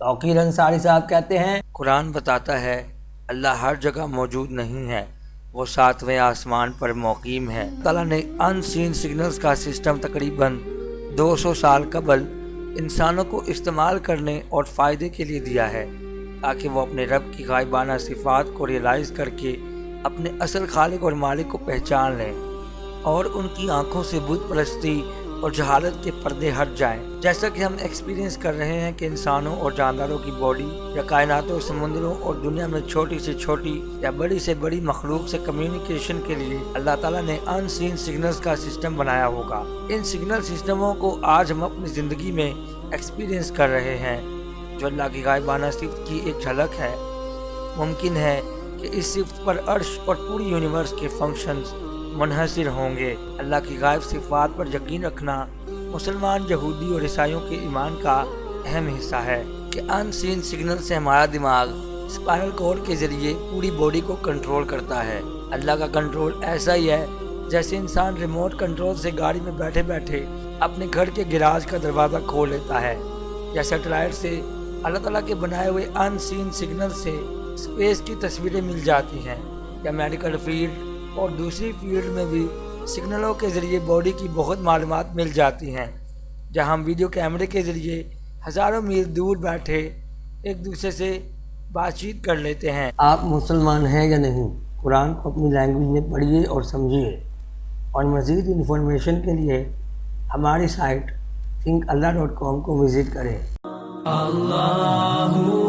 توقیر انصاری صاحب کہتے ہیں قرآن بتاتا ہے اللہ ہر جگہ موجود نہیں ہے، وہ 7ویں آسمان پر مقیم ہے۔ تعالیٰ نے ان سین سگنلز کا سسٹم تقریباً 200 سال قبل انسانوں کو استعمال کرنے اور فائدے کے لیے دیا ہے، تاکہ وہ اپنے رب کی غائبانہ صفات کو ریئلائز کر کے اپنے اصل خالق اور مالک کو پہچان لیں اور ان کی آنکھوں سے بت پرستی اور جہالت کے پردے ہٹ جائیں۔ جیسا کہ ہم ایکسپیرینس کر رہے ہیں کہ انسانوں اور جانداروں کی باڈی یا کائناتوں، سمندروں اور دنیا میں چھوٹی سے چھوٹی یا بڑی سے بڑی مخلوق سے کمیونیکیشن کے لیے اللہ تعالیٰ نے ان سین سگنلز کا سسٹم بنایا ہوگا۔ ان سگنل سسٹموں کو آج ہم اپنی زندگی میں ایکسپیرینس کر رہے ہیں، جو اللہ کی غائبانہ صفت کی ایک جھلک ہے۔ ممکن ہے کہ اس صفت پر عرش اور پوری یونیورس کے فنکشنز منحصر ہوں گے۔ اللہ کی غائب صفات پر یقین رکھنا مسلمان، یہودی اور عیسائیوں کے ایمان کا اہم حصہ ہے کہ ان سین سگنل سے ہمارا دماغ اسپائنل کورڈ کے ذریعے پوری باڈی کو کنٹرول کرتا ہے۔ اللہ کا کنٹرول ایسا ہی ہے جیسے انسان ریموٹ کنٹرول سے گاڑی میں بیٹھے بیٹھے اپنے گھر کے گراج کا دروازہ کھول لیتا ہے، یا سیٹلائٹ سے اللہ تعالیٰ کے بنائے ہوئے ان سین سگنل سے اسپیس کی تصویریں مل جاتی ہیں، یا میڈیکل فیلڈ اور دوسری فیلڈ میں بھی سگنلوں کے ذریعے باڈی کی بہت معلومات مل جاتی ہیں، جہاں ہم ویڈیو کیمرے کے ذریعے ہزاروں میل دور بیٹھے ایک دوسرے سے بات چیت کر لیتے ہیں۔ آپ مسلمان ہیں یا نہیں؟ قرآن کو اپنی لینگویج میں پڑھیے اور سمجھیے، اور مزید انفارمیشن کے لیے ہماری سائٹ thinkallah.com کو وزٹ کریں۔ اللہ